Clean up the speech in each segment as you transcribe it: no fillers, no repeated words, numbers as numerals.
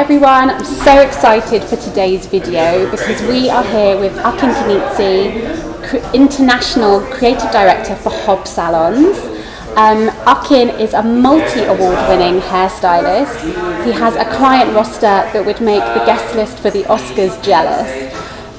everyone, I'm so excited for today's video because we are here with Akin Kanitsi, International Creative Director for Hob Salons. Akin is a multi-award winning hairstylist. He has a client roster that would make the guest list for the Oscars jealous.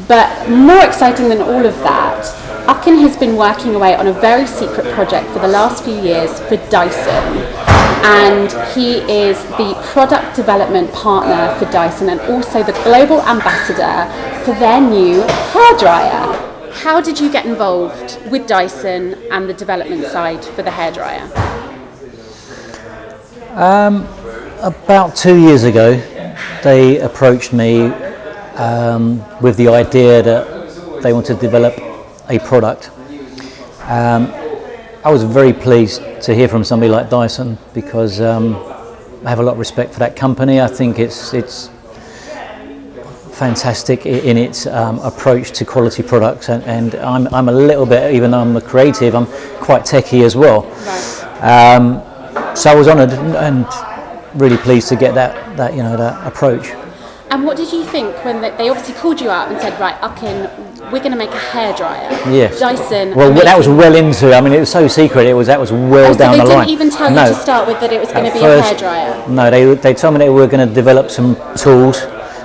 But more exciting than all of that, Akin has been working away on a very secret project for the last few years for Dyson. And he is the product development partner for Dyson and also the global ambassador for their new hairdryer. How did you get involved with Dyson and the development side for the hairdryer? About 2 years ago, they approached me with the idea that they wanted to develop a product. I was very pleased to hear from somebody like Dyson because I have a lot of respect for that company. I think it's fantastic in its approach to quality products, and I'm a little bit, even though I'm a creative, I'm quite techie as well. Right. So I was honoured and really pleased to get that approach. And what did you think when they obviously called you up and said, right, Akin, we're going to make a hairdryer? Yes. Dyson. Well, that was well into. I mean, it was so secret. That was well down the line. So they didn't even tell you to start with that it was going to be a hairdryer. No, they told me they were going to develop some tools.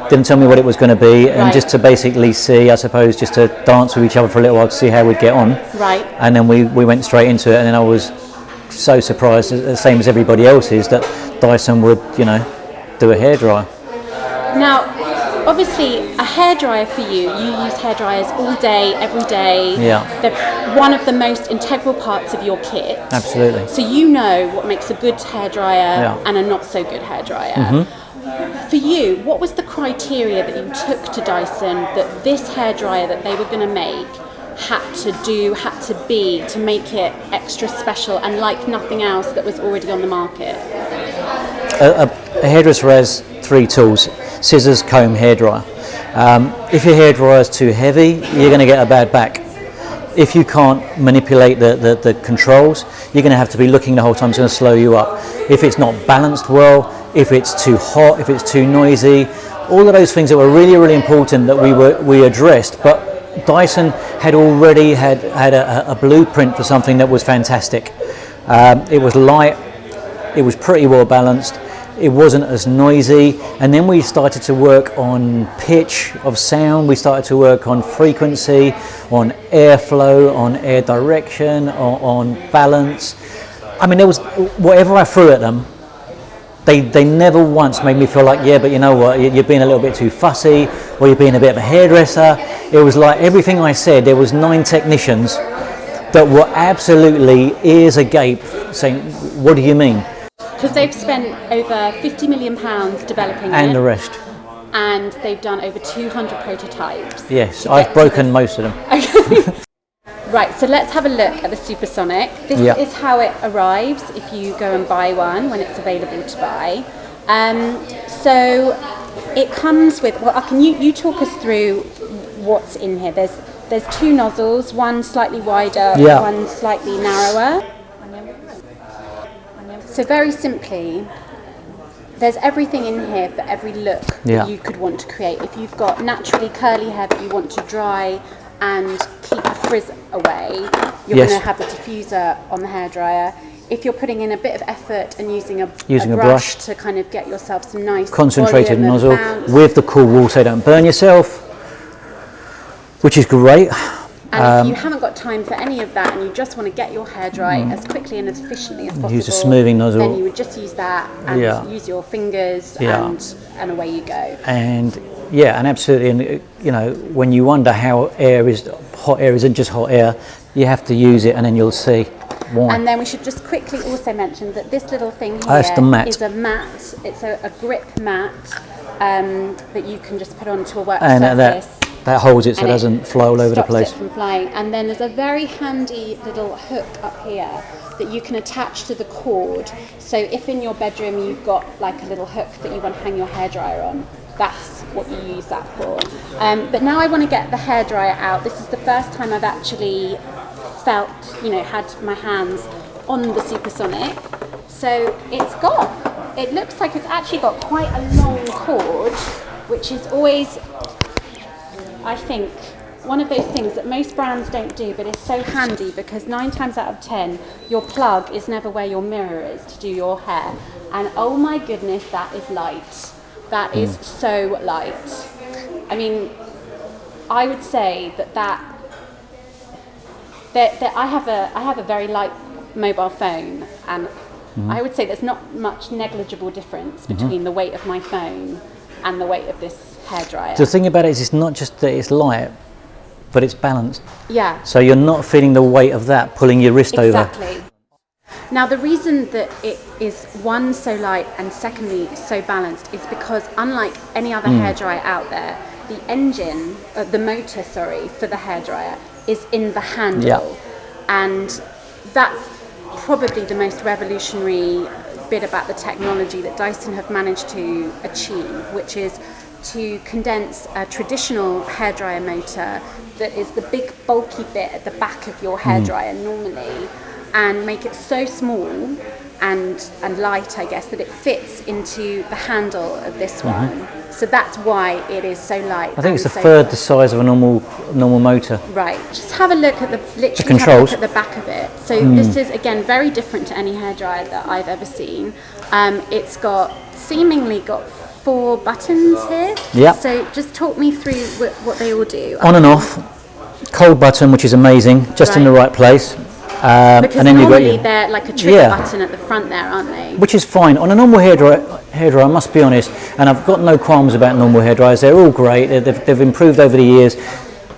Didn't tell me what it was going to be, and just to basically see, I suppose, just to dance with each other for a little while to see how we'd get on. Right. And then we went straight into it, and then I was so surprised, the same as everybody else is, that Dyson would, do a hairdryer. Now, obviously, a hairdryer for you use hairdryers all day, every day. Yeah. They're one of the most integral parts of your kit. Absolutely. So you know what makes a good hairdryer and a not so good hairdryer. Mm-hmm. For you, what was the criteria that you took to Dyson that this hairdryer that they were going to make had to be to make it extra special and like nothing else that was already on the market? A hairdresser has 3 tools: scissors, comb, hairdryer. If your hairdryer is too heavy, you're going to get a bad back. If you can't manipulate the controls, you're going to have to be looking the whole time. It's going to slow you up. If it's not balanced well, if it's too hot, if it's too noisy, all of those things that were really, really important that we addressed. But Dyson had already had a blueprint for something that was fantastic. It was light. It was pretty well balanced. It wasn't as noisy, and then we started to work on pitch of sound. We started to work on frequency, on airflow, on air direction, on balance. I mean, there was whatever I threw at them, they never once made me feel like, yeah, but you know what, you're being a little bit too fussy, or you're being a bit of a hairdresser. It was like everything I said, there was 9 technicians that were absolutely ears agape saying, what do you mean? Because they've spent over £50 million developing it. And the rest. And they've done over 200 prototypes. Yes, I've broken most of them. Okay. Right, so let's have a look at the Supersonic. This is how it arrives if you go and buy one when it's available to buy. So it comes with, well, can you talk us through what's in here? There's 2 nozzles, one slightly wider, one slightly narrower. So very simply, there's everything in here for every look that you could want to create. If you've got naturally curly hair that you want to dry and keep the frizz away, you're going to have the diffuser on the hairdryer. If you're putting in a bit of effort and using a brush to kind of get yourself some nice concentrated nozzle with the cool wool so you don't burn yourself, which is great. And if you haven't got time for any of that and you just want to get your hair dry as quickly and as efficiently as possible, use a smoothing nozzle. Then you would just use that and use your fingers and away you go. And absolutely. And when you wonder how hot air isn't just hot air, you have to use it, and then you'll see why. And then we should just quickly also mention that this little thing here that's the mat. Is a mat. It's a grip mat that you can just put onto a work surface. That holds it so it doesn't fly all over the place. Stops it from flying. And then there's a very handy little hook up here that you can attach to the cord. So if in your bedroom you've got like a little hook that you want to hang your hairdryer on, that's what you use that for. But now I want to get the hairdryer out. This is the first time I've actually felt, had my hands on the Supersonic. So it's gone. it looks like it's actually got quite a long cord, which is always, I think, one of those things that most brands don't do, but it's so handy because 9 times out of 10, your plug is never where your mirror is to do your hair. And oh my goodness, that is light. That is so light. I mean, I would say that I have a very light mobile phone, and I would say there's not much negligible difference between the weight of my phone and the weight of this hairdryer. The thing about it is, it's not just that it's light, but it's balanced. Yeah. So you're not feeling the weight of that pulling your wrist over. Exactly. Now, the reason that it is, one, so light, and secondly so balanced is because unlike any other hairdryer out there, the engine, the motor, for the hairdryer is in the handle. Yeah. And that's probably the most revolutionary bit about the technology that Dyson have managed to achieve, which is to condense a traditional hairdryer motor that is the big bulky bit at the back of your hairdryer normally, and make it so small and light, I guess, that it fits into the handle of this one. So that's why it is so light. I think it's a third the size of a normal motor. Right. Just have a look at the controls. Have a look at the back of it. So this is again very different to any hairdryer that I've ever seen. It's seemingly got 4 buttons here. Yeah. So just talk me through what they all do. On and off, cold button, which is amazing, just in the right place. Because and then normally they're like a trigger button at the front there, aren't they? Which is fine. On a normal hairdryer, I must be honest, and I've got no qualms about normal hairdryers. They're all great. They've improved over the years.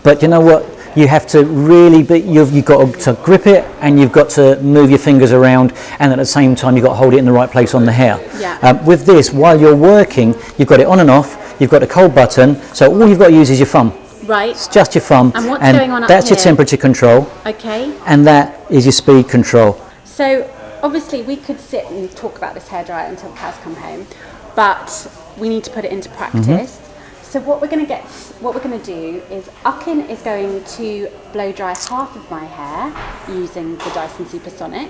But you know what? You have to really you've got to grip it, and you've got to move your fingers around, and at the same time you've got to hold it in the right place on the hair. Yeah. With this, while you're working, you've got it on and off. You've got a cold button, so all you've got to use is your thumb. Right. It's just your thumb. And what's going on up that's here? Your temperature control. Okay. And that is your speed control. So obviously we could sit and talk about this hairdryer until the cows come home, but we need to put it into practice. So what we're going to do is Akin is going to blow dry half of my hair using the Dyson Supersonic,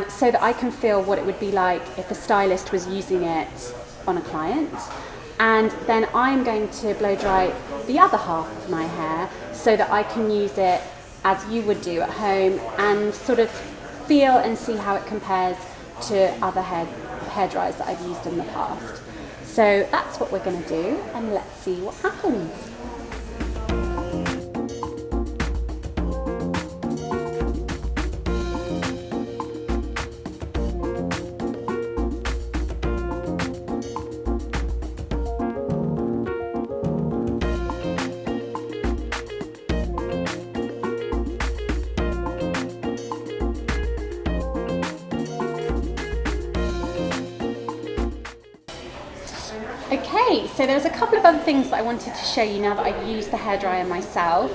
so that I can feel what it would be like if a stylist was using it on a client. And then I'm going to blow dry the other half of my hair so that I can use it as you would do at home and sort of feel and see how it compares to other hairdryers that I've used in the past. So that's what we're going to do, and let's see what happens. Okay, so there's a couple of other things that I wanted to show you now that I've used the hairdryer myself.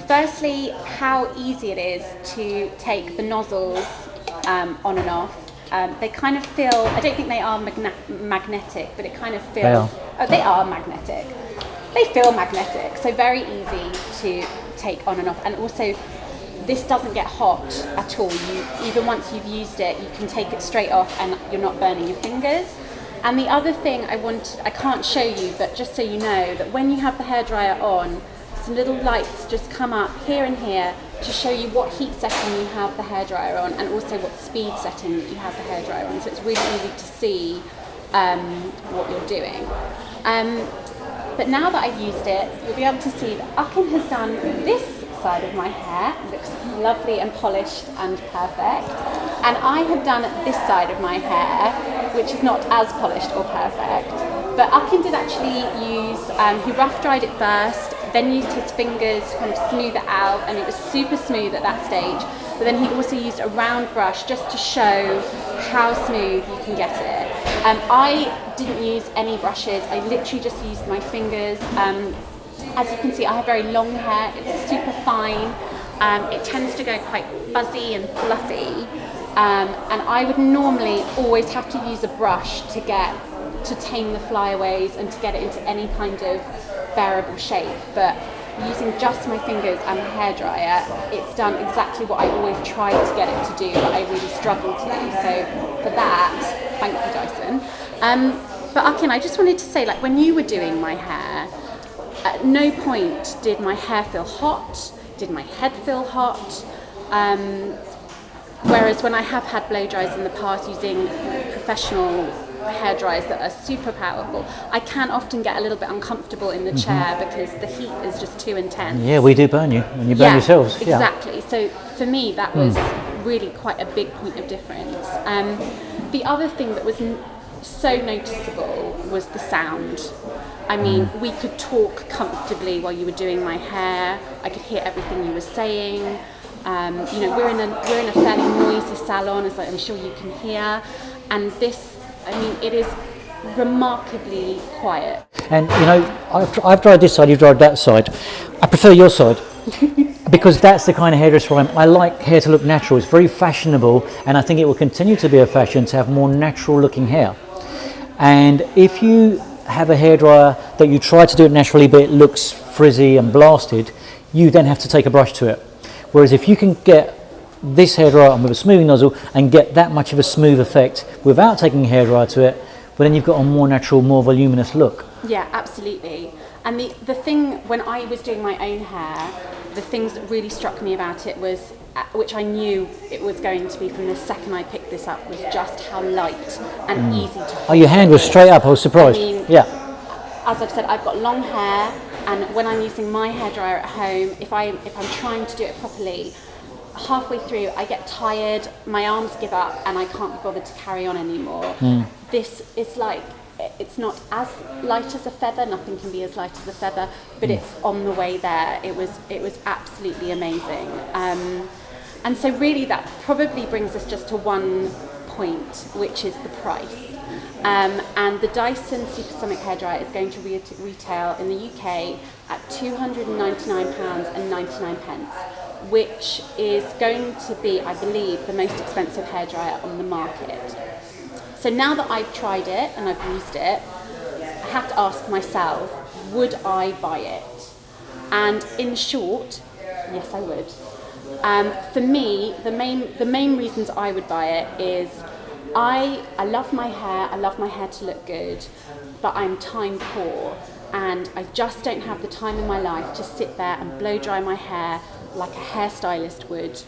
Firstly, how easy it is to take the nozzles on and off. They kind of feel, I don't think they are magnetic, but it kind of feels, they are magnetic. They feel magnetic, so very easy to take on and off. And also, this doesn't get hot at all. Even once you've used it, you can take it straight off and you're not burning your fingers. And the other thing I can't show you, but just so you know, that when you have the hairdryer on, some little lights just come up here and here to show you what heat setting you have the hairdryer on, and also what speed setting you have the hairdryer on. So it's really easy to see what you're doing. But now that I've used it, you'll be able to see that Akin has done this side of my hair. It looks lovely and polished and perfect. And I have done this side of my hair, which is not as polished or perfect. But Akin did actually use, he rough dried it first, then used his fingers to kind of smooth it out, and it was super smooth at that stage. But then he also used a round brush just to show how smooth you can get it. I didn't use any brushes, I literally just used my fingers. As you can see, I have very long hair, it's super fine. It tends to go quite fuzzy and fluffy. And I would normally always have to use a brush to tame the flyaways and to get it into any kind of bearable shape. But using just my fingers and the hairdryer, it's done exactly what I always tried to get it to do, but I really struggled to do. So for that, thank you, Dyson. But Akin, I just wanted to say, like, when you were doing my hair, at no point did my hair feel hot, did my head feel hot. Whereas when I have had blow dries in the past using professional hair dryers that are super powerful, I can often get a little bit uncomfortable in the chair because the heat is just too intense. Yeah, we do burn you when you burn yourselves. Exactly. Yeah. So for me, that was really quite a big point of difference. The other thing that was so noticeable was the sound. I mean, we could talk comfortably while you were doing my hair. I could hear everything you were saying. You know, we're in a fairly noisy salon, as I'm sure you can hear. And this, I mean, it is remarkably quiet. And you know, I've tried this side, you've tried that side. I prefer your side because that's the kind of hairdresser I am. I like hair to look natural. It's very fashionable, and I think it will continue to be a fashion to have more natural looking hair. And if you have a hairdryer that you try to do it naturally but it looks frizzy and blasted, you then have to take a brush to it. Whereas if you can get this hairdryer on with a smoothing nozzle and get that much of a smooth effect without taking a hairdryer to it, well, then you've got a more natural, more voluminous look. Yeah, absolutely. And the thing, when I was doing my own hair, the things that really struck me about it was, which I knew it was going to be from the second I picked this up, was just how light and easy to hold. Oh, your hand was straight up, I was surprised. I mean, yeah. As I've said, I've got long hair, and when I'm using my hairdryer at home, if I'm trying to do it properly, halfway through I get tired, my arms give up, and I can't be bothered to carry on anymore. This is like, it's not as light as a feather, nothing can be as light as a feather, but it's on the way there. It was absolutely amazing. And so really that probably brings us just to one point, which is the price. And the Dyson Supersonic hairdryer is going to retail in the UK at £299.99, which is going to be, I believe, the most expensive hairdryer on the market. So now that I've tried it and I've used it, I have to ask myself, would I buy it? And in short, yes, I would. For me, the main reasons I would buy it is I love my hair, I love my hair to look good, but I'm time poor and I just don't have the time in my life to sit there and blow dry my hair like a hairstylist would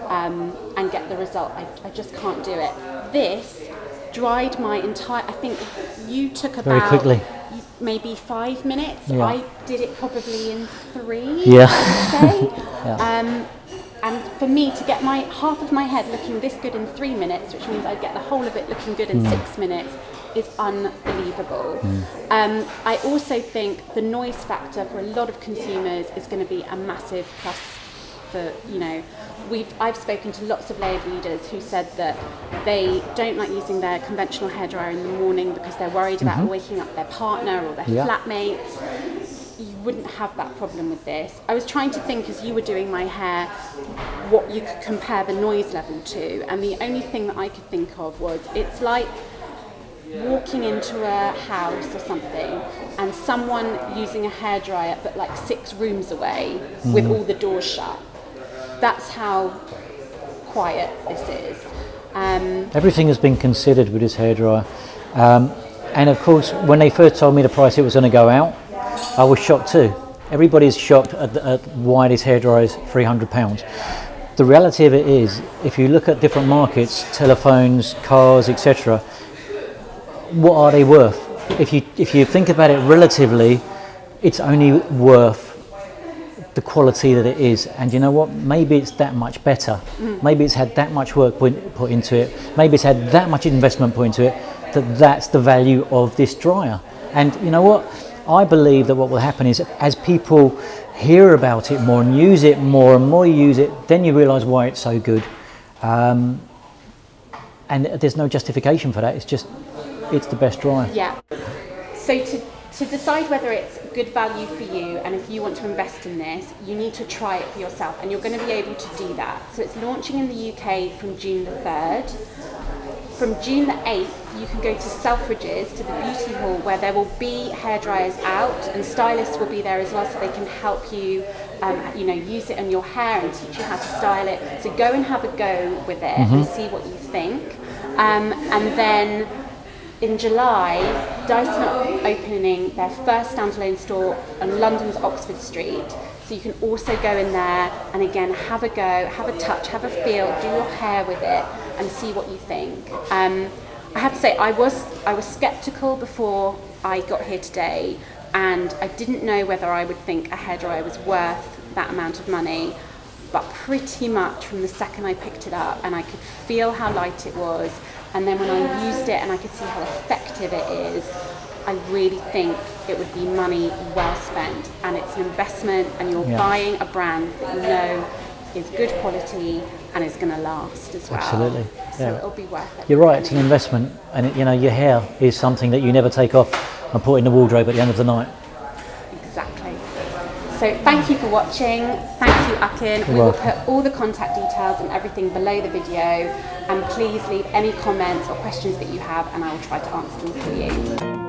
and get the result. I just can't do it. This dried my entire, I think you took about very quickly. Maybe 5 minutes. Yeah. I did it probably in 3, yeah. I would say. Yeah. And for me to get my half of my head looking this good in 3 minutes, which means I'd get the whole of it looking good in 6 minutes, is unbelievable. I also think the noise factor for a lot of consumers is going to be a massive plus for, you know, I've spoken to lots of layered readers who said that they don't like using their conventional hairdryer in the morning because they're worried about waking up their partner or their flatmates. You wouldn't have that problem with this. I was trying to think as you were doing my hair what you could compare the noise level to, and the only thing that I could think of was it's like walking into a house or something and someone using a hairdryer but like 6 rooms away with all the doors shut. That's how quiet this is. Everything has been considered with this hairdryer. And of course, when they first told me the price it was going to go out, I was shocked too. Everybody's shocked at why this hairdryer is £300. The reality of it is, if you look at different markets, telephones, cars, etc., what are they worth? If you think about it relatively, it's only worth the quality that it is. And you know what? Maybe it's that much better. Maybe it's had that much work put into it. Maybe it's had that much investment put into it. That's the value of this dryer. And you know what? I believe that what will happen is as people hear about it more and use it more and more you use it, then you realise why it's so good. And there's no justification for that. It's the best dryer. Yeah. So to decide whether it's good value for you and if you want to invest in this, you need to try it for yourself, and you're going to be able to do that. So it's launching in the UK from June the 3rd. from June the 8th, you can go to Selfridges, to the beauty hall, where there will be hairdryers out, and stylists will be there as well, so they can help you, use it on your hair and teach you how to style it. So go and have a go with it and see what you think. And then in July, Dyson are opening their first standalone store on London's Oxford Street. So you can also go in there and again have a go, have a touch, have a feel, do your hair with it and see what you think. I have to say I was sceptical before I got here today, and I didn't know whether I would think a hairdryer was worth that amount of money, but pretty much from the second I picked it up and I could feel how light it was, and then when I used it and I could see how effective it is, I really think it would be money well spent, and it's an investment, and you're buying a brand that you know is good quality and is going to last as well. Absolutely. So it'll be worth it. You're right, it's an investment, and your hair is something that you never take off and put in the wardrobe at the end of the night. Exactly. So thank you for watching. Thank you, Akin. We will put all the contact details and everything below the video, and please leave any comments or questions that you have and I will try to answer them for you.